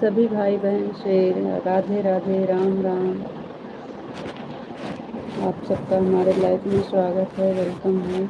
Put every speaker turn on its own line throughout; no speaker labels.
सभी भाई बहन से राधे राधे, राम राम। आप सबका हमारे लाइफ में स्वागत है, वेलकम है।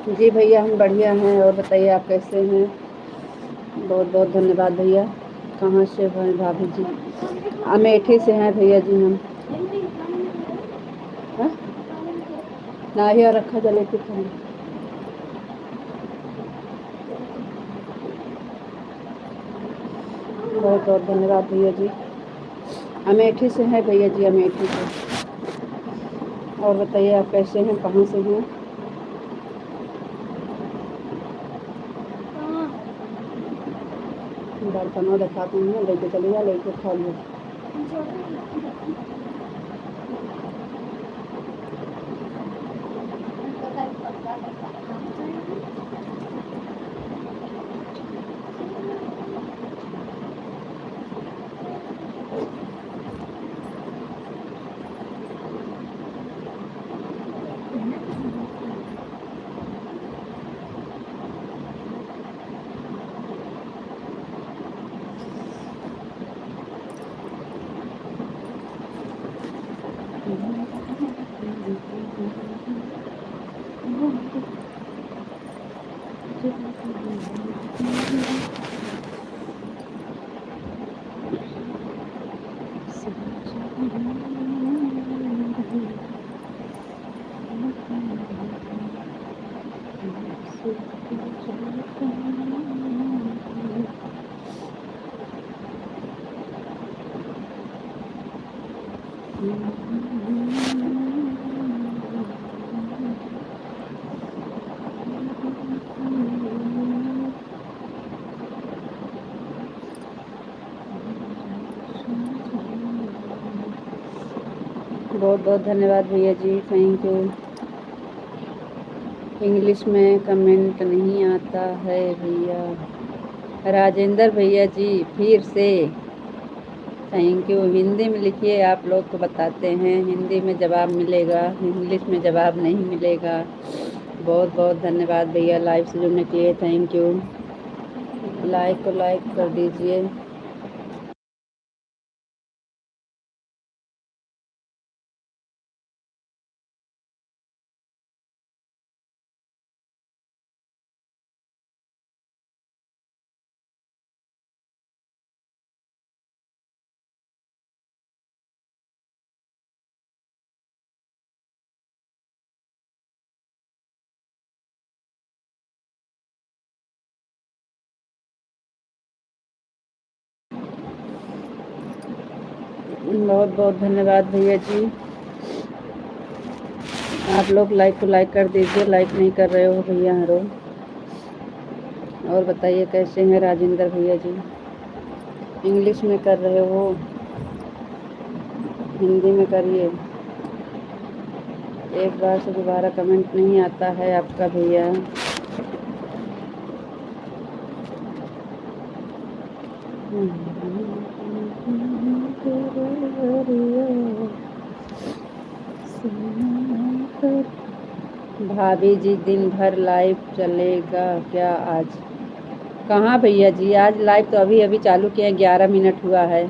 जी भैया हम बढ़िया हैं। और बताइए आप कैसे हैं? बहुत बहुत धन्यवाद भैया। कहाँ से हैं भाभी जी? अमेठी से हैं भैया जी हम। हाँ? नारियल रखा जले के खाना। बहुत बहुत धन्यवाद भैया जी। अमेठी से हैं भैया जी, अमेठी से। और बताइए आप कैसे हैं, कहाँ से हैं? बर्तनों दिखाते हैं, लेके चले जा, लेके खा लो। बहुत बहुत धन्यवाद भैया जी, थैंक यू। इंग्लिश में कमेंट नहीं आता है भैया। राजेंद्र भैया जी फिर से थैंक यू। हिंदी में लिखिए, आप लोग तो बताते हैं हिंदी में जवाब मिलेगा, इंग्लिश में जवाब नहीं मिलेगा। बहुत बहुत धन्यवाद भैया लाइव से जुड़ने के लिए, थैंक यू। लाइक को लाइक कर दीजिए। बहुत बहुत धन्यवाद भैया जी। आप लोग लाइक को लाइक कर दीजिए, लाइक नहीं कर रहे हो भैया हरो। और बताइए कैसे हैं राजेंद्र भैया जी? इंग्लिश में कर रहे हो, हिंदी में करिए। एक बार से दोबारा कमेंट नहीं आता है आपका भैया। भाभी जी दिन भर लाइव चलेगा क्या आज? कहाँ भैया जी, आज लाइव तो अभी अभी चालू किए हैं, 11 मिनट हुआ है।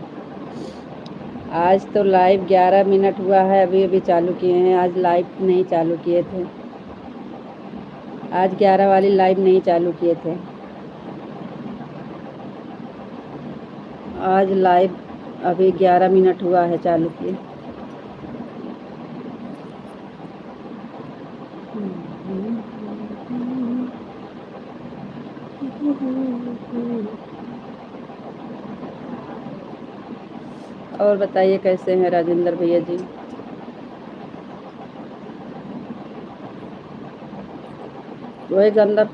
आज तो लाइव 11 मिनट हुआ है, अभी अभी चालू किए हैं। आज लाइव नहीं चालू किए थे, आज 11 वाली लाइव नहीं चालू किए थे। आज लाइव अभी 11 मिनट हुआ है चालू किए। और बताइए कैसे हैं राजेंद्र भैया जी? वही गंदा।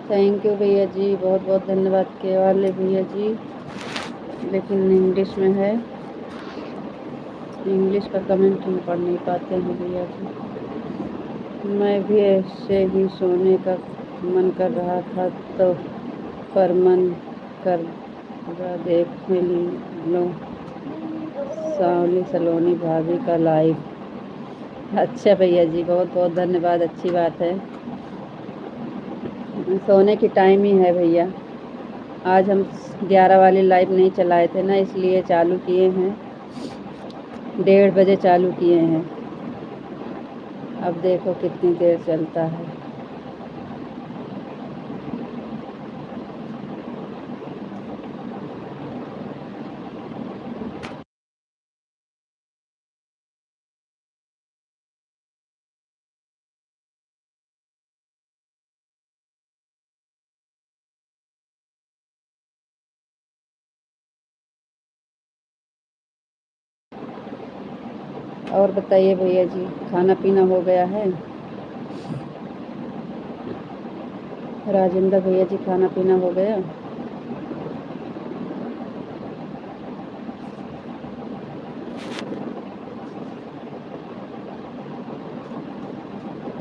थैंक यू भैया जी, बहुत बहुत धन्यवाद के वाले भैया जी। लेकिन इंग्लिश में है, इंग्लिश का कमेंट हम पढ़ नहीं पाते हैं भैया जी। मैं भी ऐसे ही सोने का मन कर रहा था तो पर मन कर देख लो सावली सलोनी भाभी का लाइव। अच्छा भैया जी, बहुत बहुत धन्यवाद, अच्छी बात है। सोने की टाइम ही है भैया। आज हम 11 वाली लाइव नहीं चलाए थे ना, इसलिए चालू किए हैं, 1:30 बजे चालू किए हैं। अब देखो कितनी देर चलता है। और बताइए भैया जी, खाना पीना हो गया है? राजेंद्र भैया जी, खाना पीना हो गया?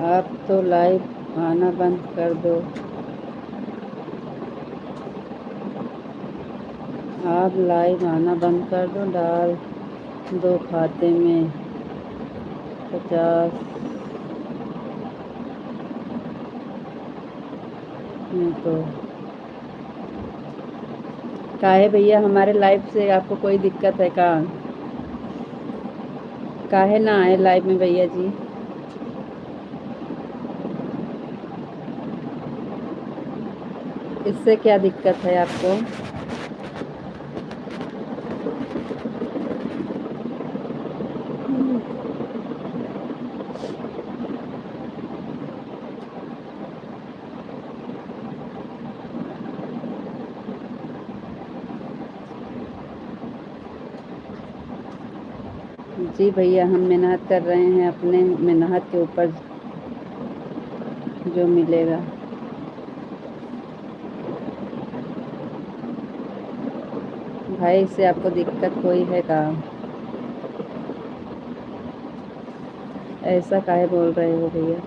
आप तो लाइव आना बंद कर दो। आप लाइव आना बंद कर दो, डाल दो खाते में 50 में तो। काहे भैया, हमारे लाइव से आपको कोई दिक्कत है का? काहे ना आए लाइव में भैया जी? इससे क्या दिक्कत है आपको? जी भैया, हम मेहनत कर रहे हैं, अपने मेहनत के ऊपर जो मिलेगा। भाई, इससे आपको दिक्कत कोई है का? ऐसा काहे बोल रहे हो भैया?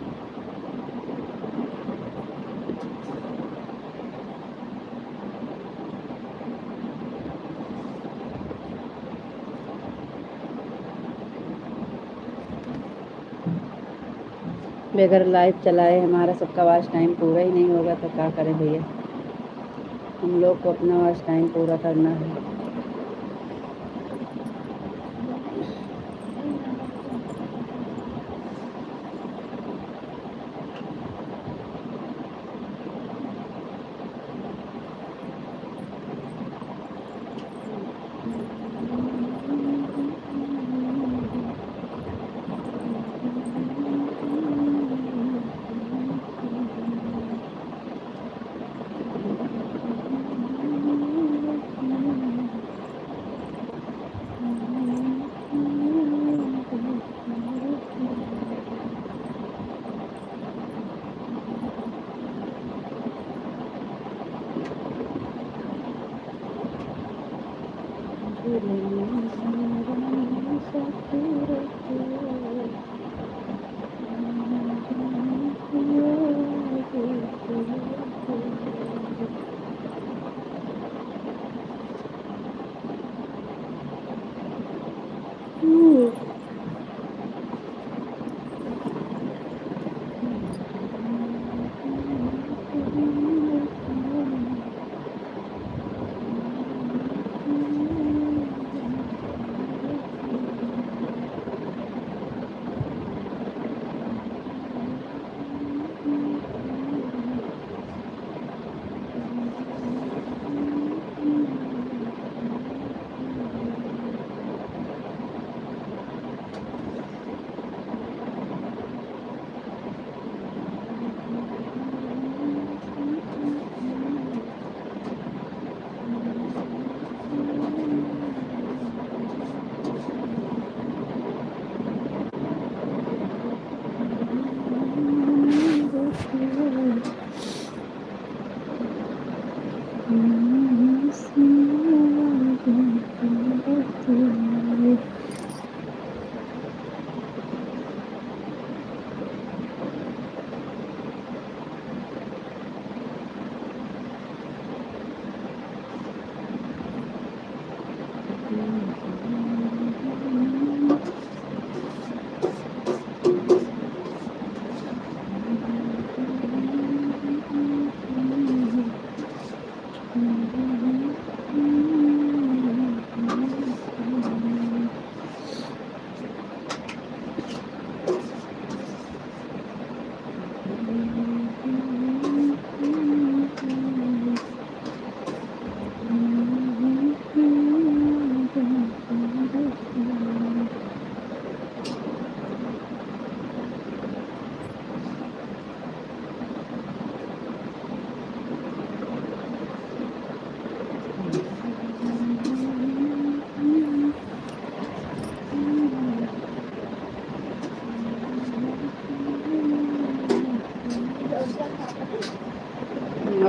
बगैर लाइव चलाए हमारा सबका वॉच टाइम पूरा ही नहीं होगा तो क्या करें भैया? हम लोग को अपना वॉच टाइम पूरा करना है।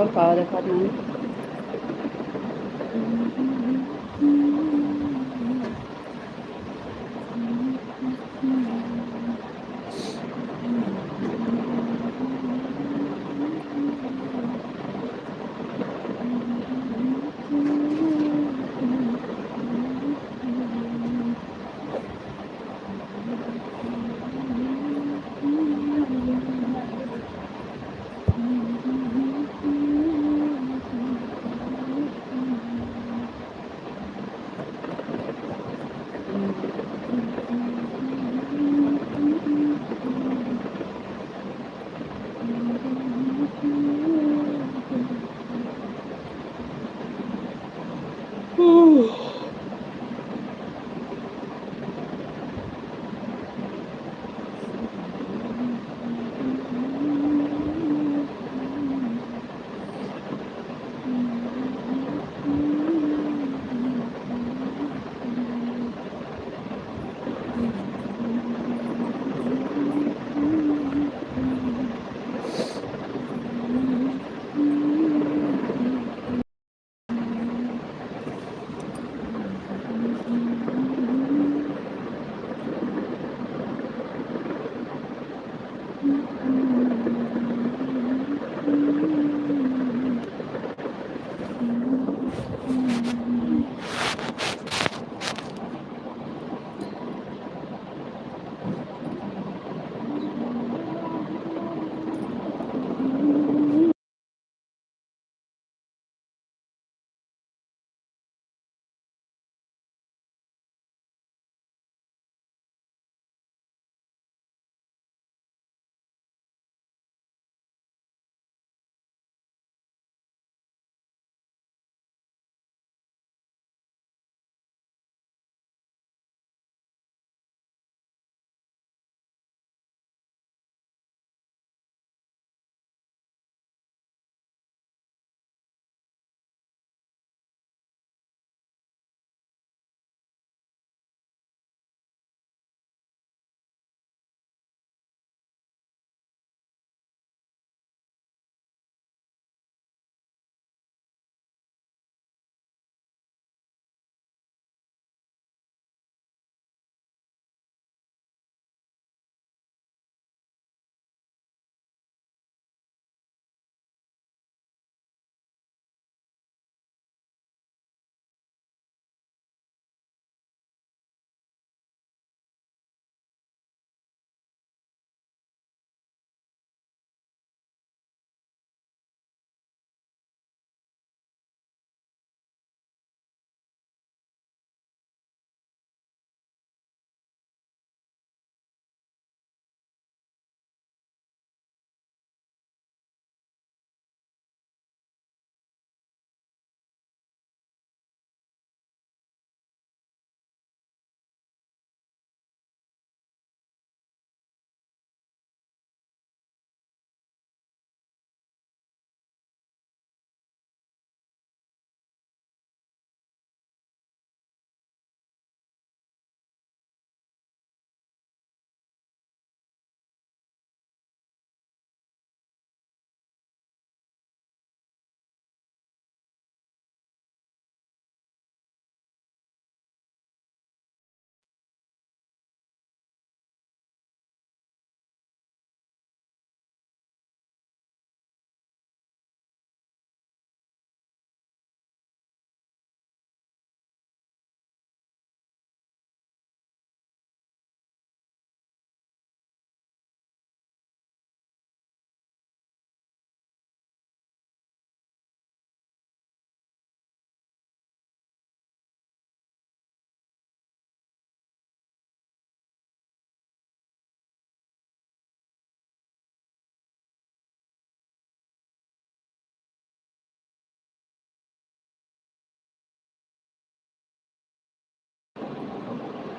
और खावा देखा नहीं।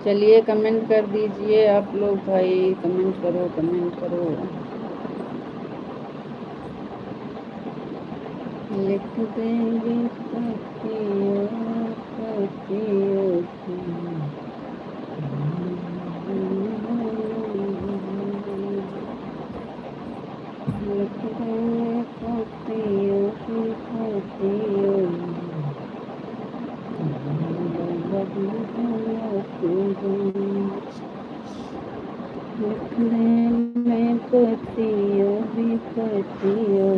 चलिए कमेंट कर दीजिए आप लोग भाई, कमेंट करो कमेंट करो। लिख देंगे पतियों पतियों की। लिख देंगे पतियों की। लिखने में पतियों विपतियों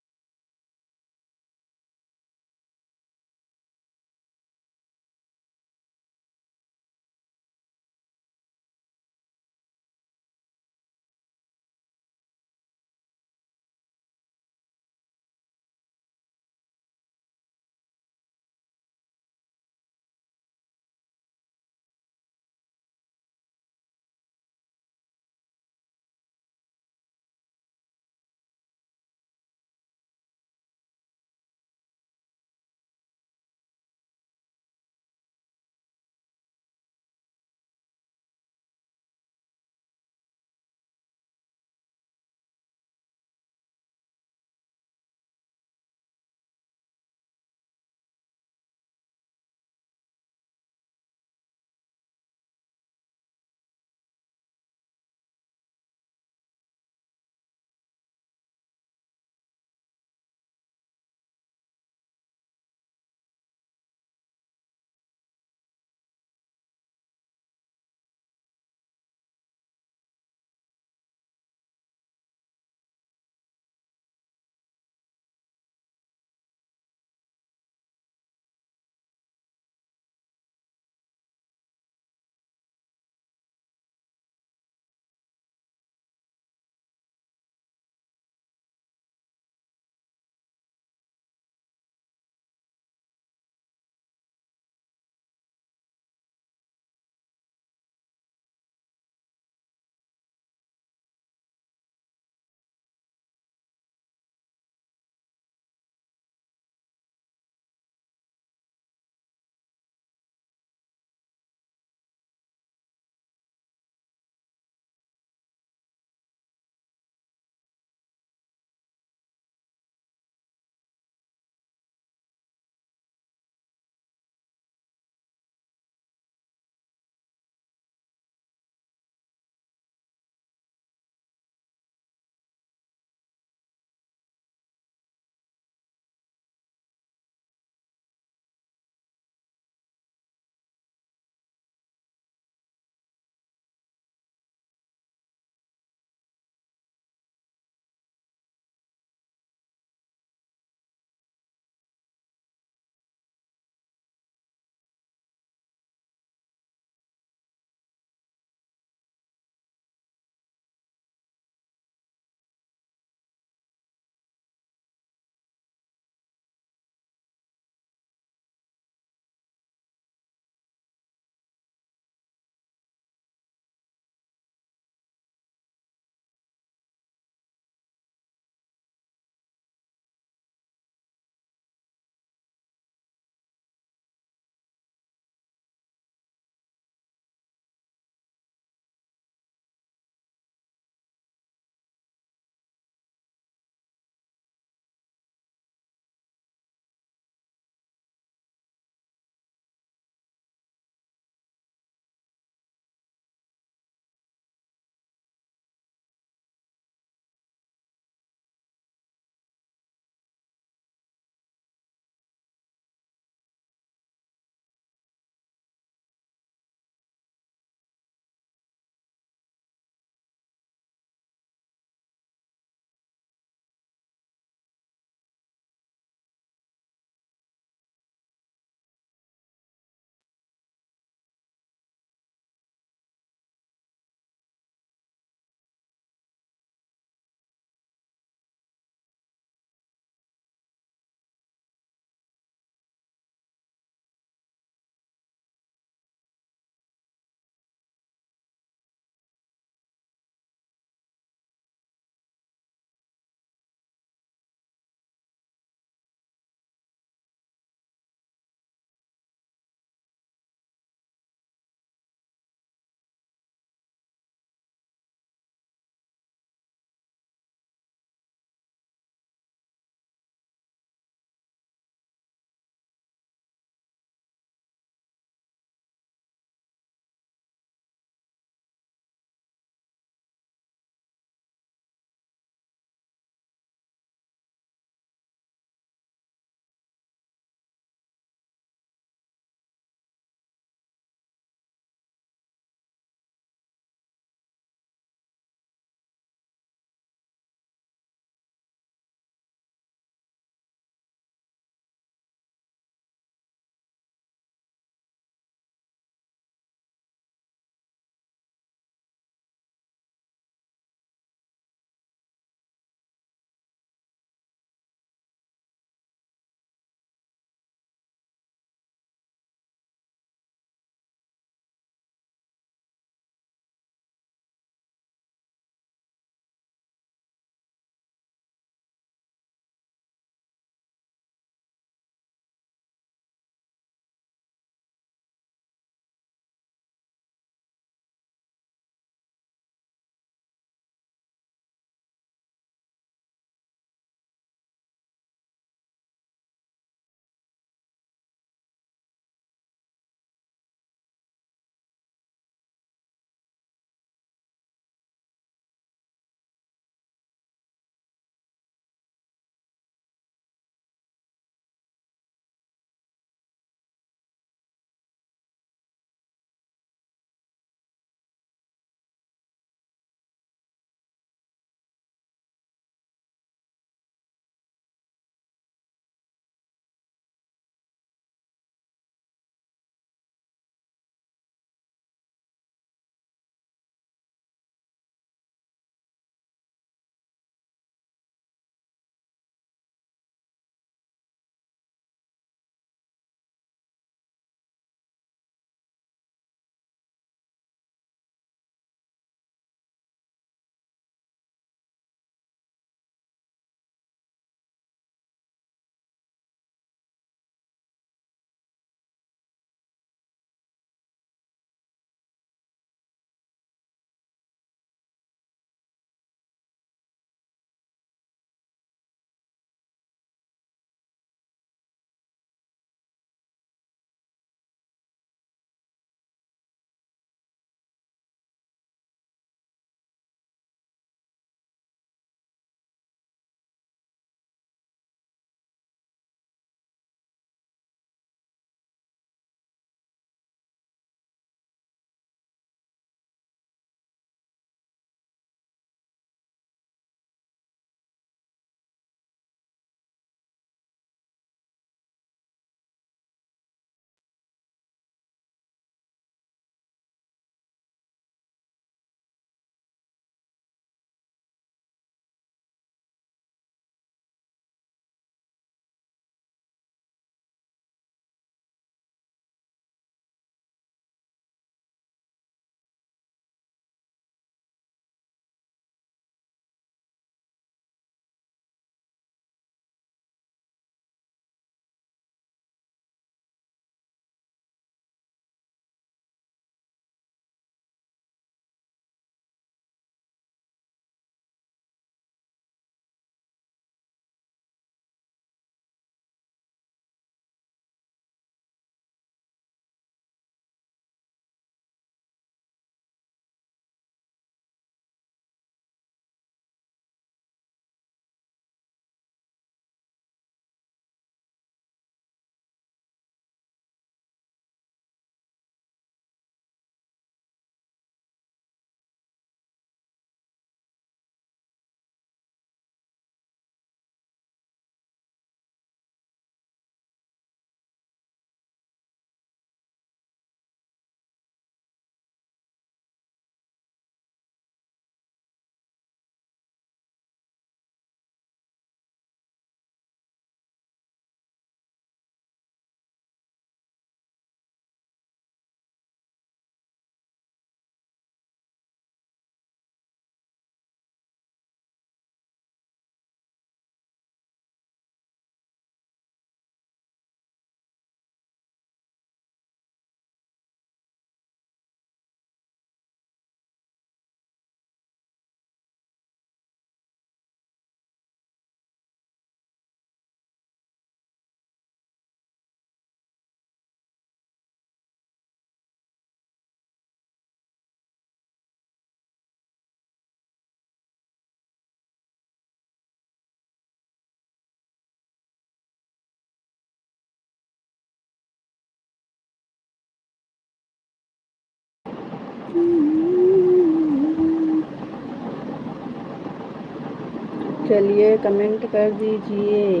चलिए कमेंट कर दीजिए।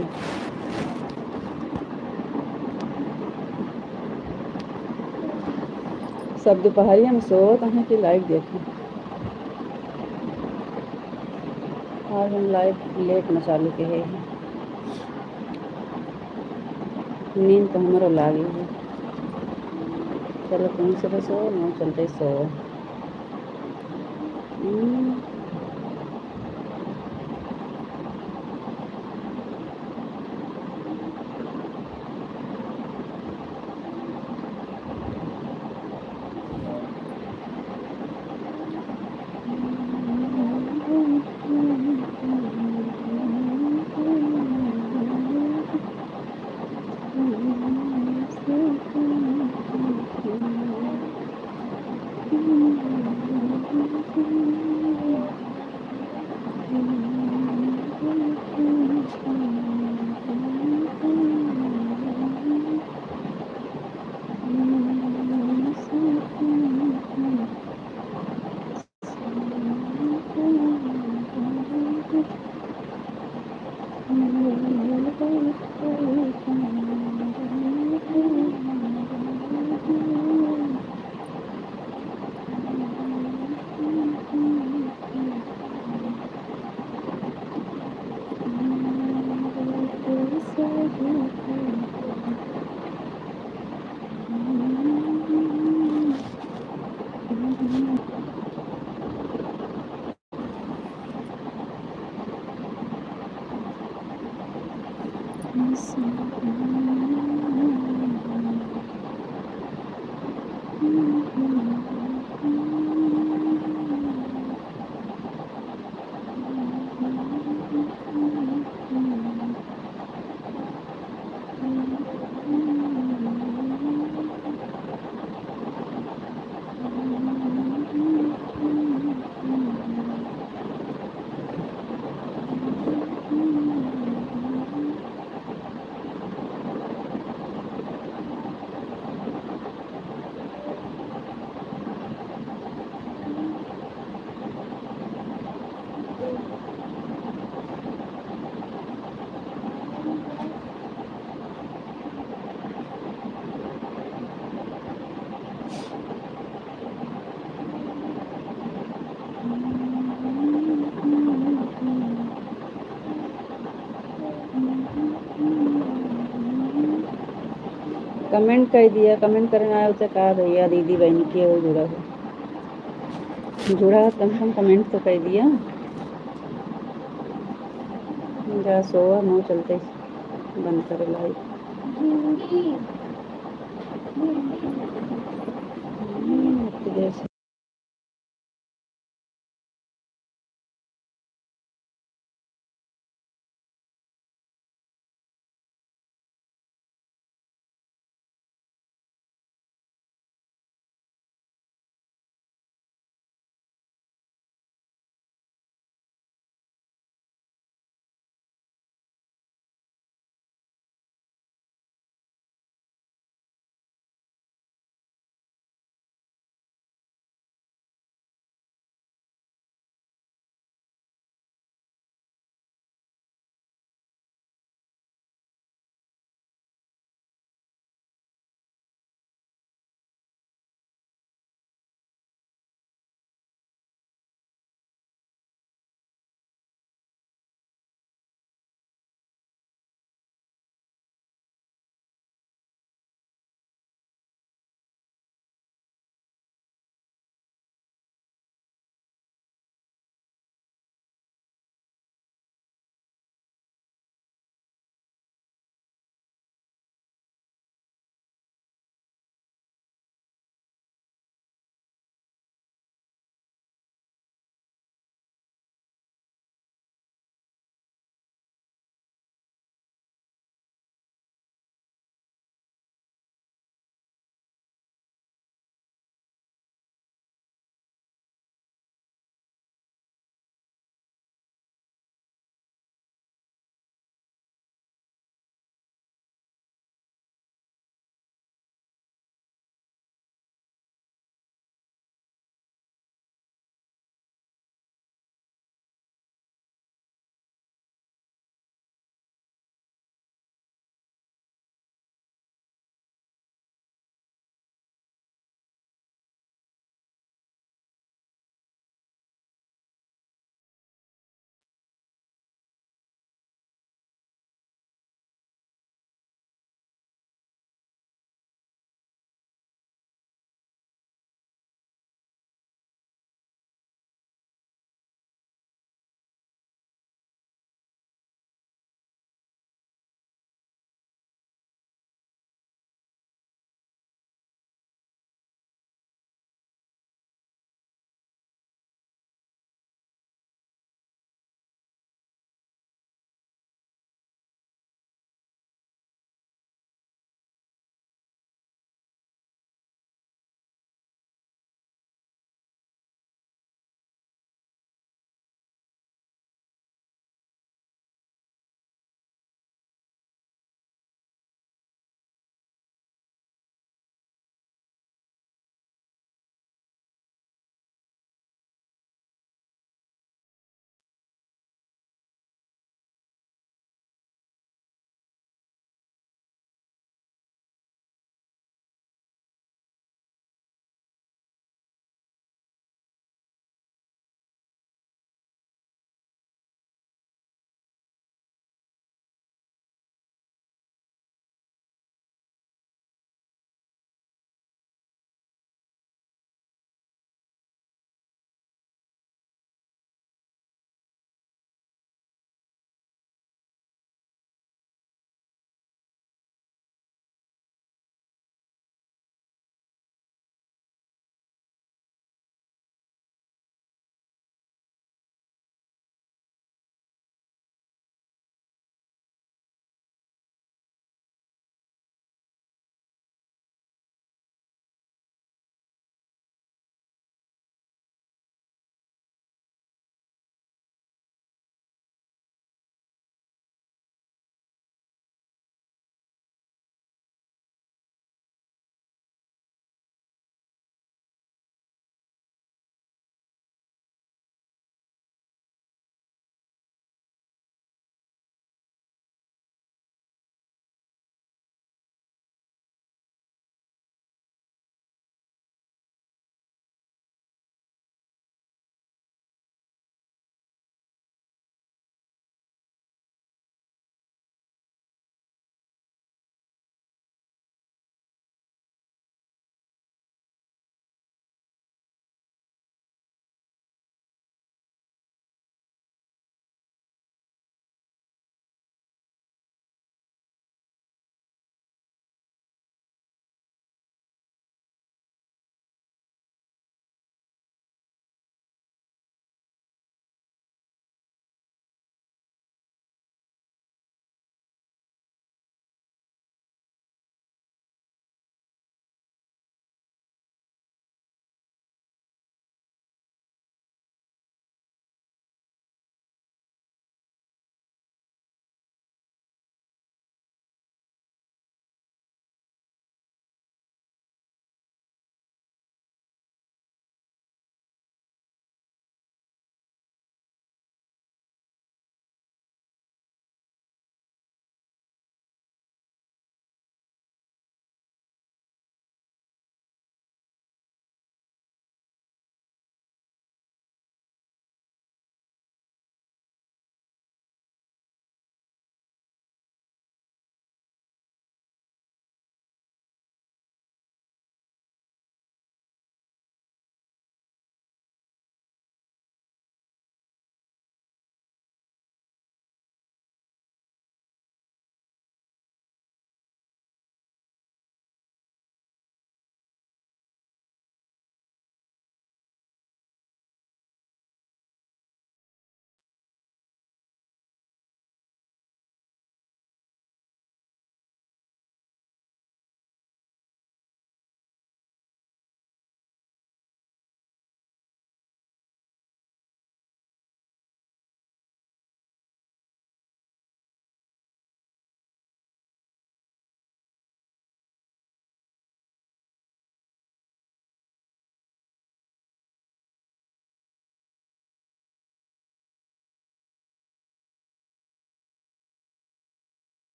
सब दोपहरिया में सोत हैं कि लाइव देखें। आज हम लाइव लेट में चालू के हैं। नींद तो हमारा लागी है। चलो तुम से सो न चलते सो। कमेंट कर दिया। कमेंट करना है उसे कहा भैया दीदी बहन की हो जुड़ा कम से कम कमेंट तो कर दिया। जा सो नो चलते बंद करे लाइव।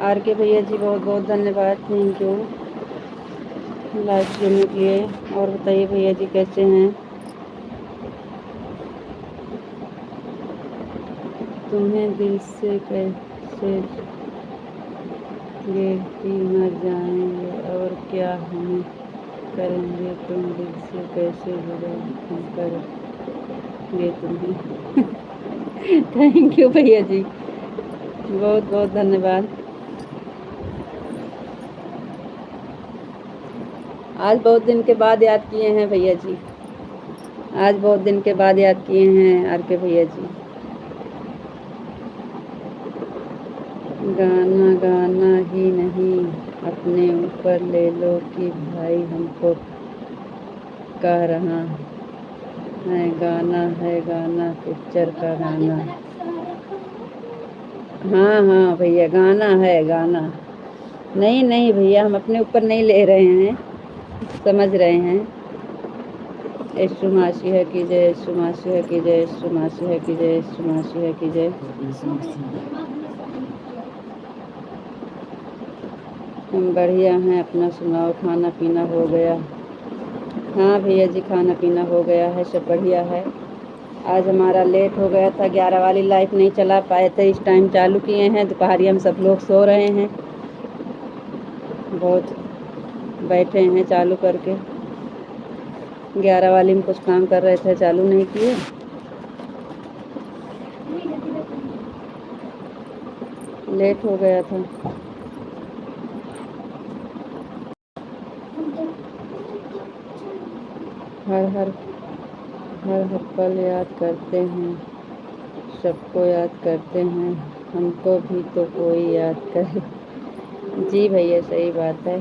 आर के भैया जी बहुत बहुत धन्यवाद, थैंक यू लाइव जुड़ने के लिए। और बताइए भैया जी कैसे हैं? तुम्हें दिल से कैसे ये कि मर जाएंगे और क्या हमें करेंगे, तुम दिल से कैसे जुड़े हम करेंगे तुम्हें। थैंक यू भैया जी, बहुत बहुत धन्यवाद। आज बहुत दिन के बाद याद किए हैं भैया जी, आज बहुत दिन के बाद याद किए हैं आर के भैया जी। गाना गाना ही नहीं अपने ऊपर ले लो कि भाई हमको कह रहा है गाना पिक्चर का गाना। हाँ हाँ भैया गाना है गाना। नहीं नहीं भैया हम अपने ऊपर नहीं ले रहे हैं, समझ रहे हैं। यीशु मसीह है की जय, यीशु मसीह है की जय, यीशु मसीह है की जय, यीशु मसीह है की जय। हम बढ़िया हैं, अपना सुनाओ, खाना पीना हो गया? हाँ भैया जी खाना पीना हो गया है, सब बढ़िया है। आज हमारा लेट हो गया था, 11 वाली लाइफ नहीं चला पाए थे, इस टाइम चालू किए हैं। दोपहरी हम सब लोग सो रहे हैं, बहुत बैठे हैं चालू करके। 11 वाली में कुछ काम कर रहे थे, चालू नहीं किए। लेट हो गया था। हर हर हर हर पल याद करते हैं, सबको याद करते हैं, हमको भी तो कोई याद करे। जी भैया सही बात है।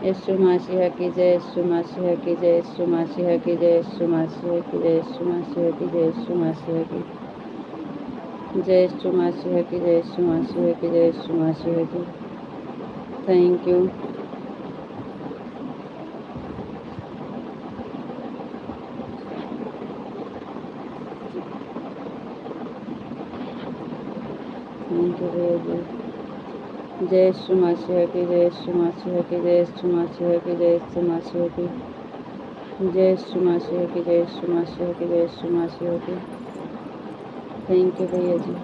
यीशु मसीह की जय, यीशु मसीह की जय, यीशु मसीह की जय, यीशु मसीह की जय, यीशु मसीह की जय, यीशु मसीह की जय, यीशु मसीह की जय, यीशु मसीह की जय, यीशु मसीह की। Thank you. थैंक यू भैया जी। जय यीशु मसीह की जय, यीशु मसीह की जय, यीशु मसीह की जय, यीशु मसीह की जय, यीशु मसीह की जय, यीशु मसीह की जय, यीशु मसीह की। थैंक यू भैया जी।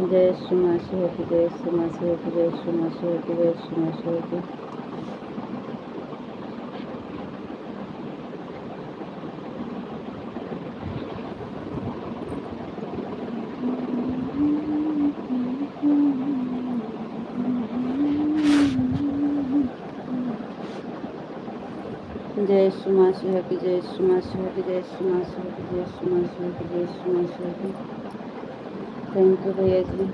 जय यीशु मसीह की जय, यीशु मसीह की जय, यीशु मसीह की जय, यीशु मसीह की। जय यीशु मसीह की जय, यीशु मसीह की जय, यीशु मसीह की जय, यीशु मसीह की जय, यीशु मसीह की। थैंक यू भैया जी।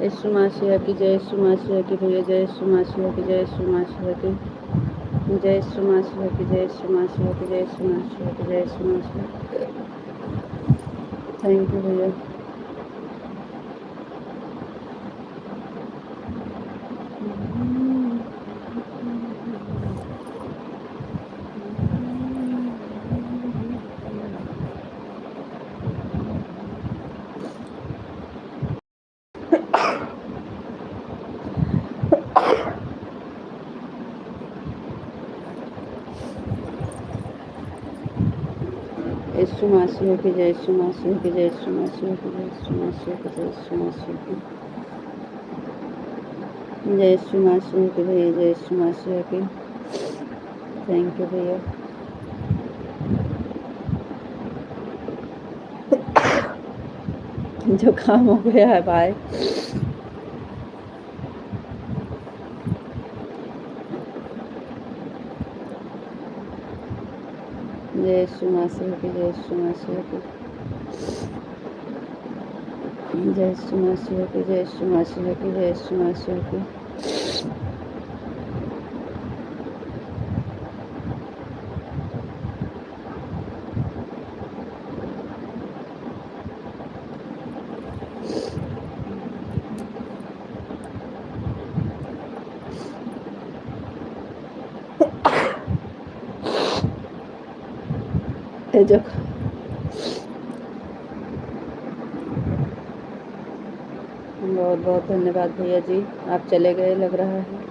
यीशु मसीह की जय, यीशु मसीह की भैया जय, यीशु मसीह की जय, यीशु मसीह की जय, यीशु मसीह की जय, यीशु मसीह की जय, यीशु मसीह की जय, यीशु मसीह। थैंक यू भैया। यीशु मसीह की जय, यीशु मसीह की जय, यीशु मसीह की जय, यीशु मसीह की जय, यीशु मसीह की जय, यीशु मसीह की भैया जय, यीशु मसीह की। थैंक यू भैया। जो काम हो गया है भाई। जय यीशु मसीह की जय, यीशु मसीह की जय, यीशु मसीह की जय, यीशु मसीह की जय, यीशु मसीह की। है जो। बहुत बहुत धन्यवाद भैया जी, आप चले गए लग रहा है।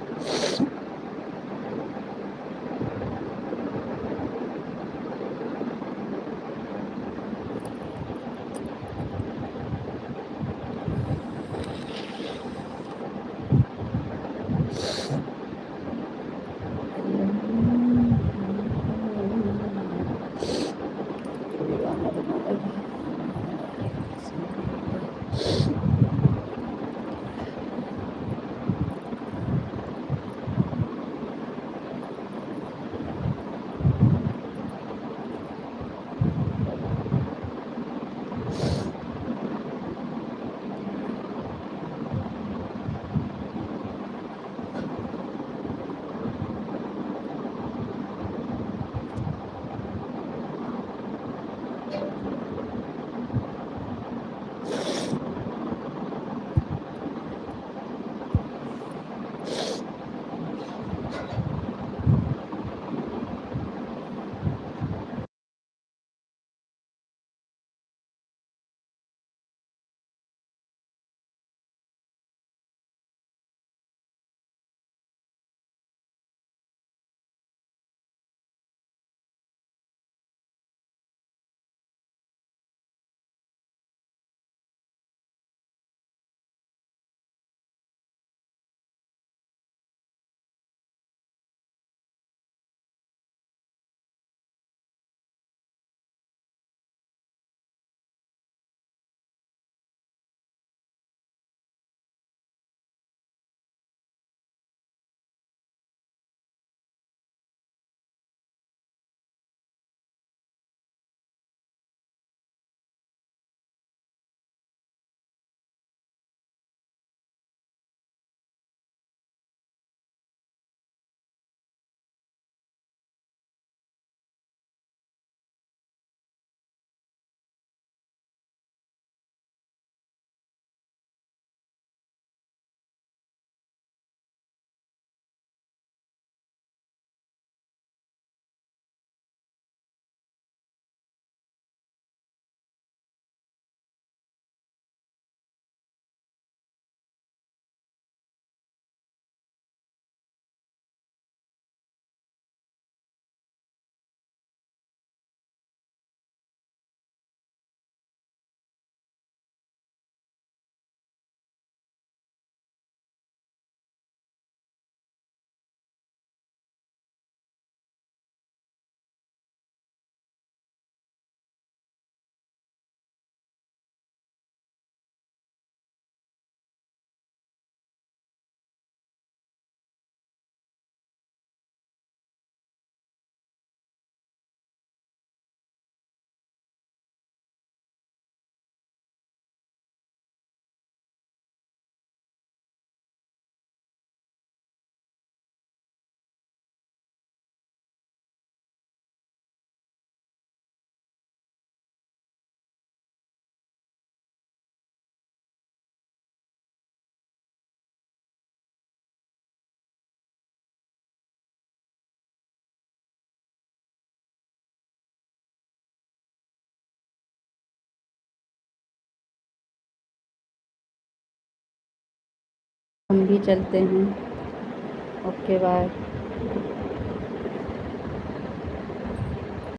हम भी चलते हैं। Okay bye.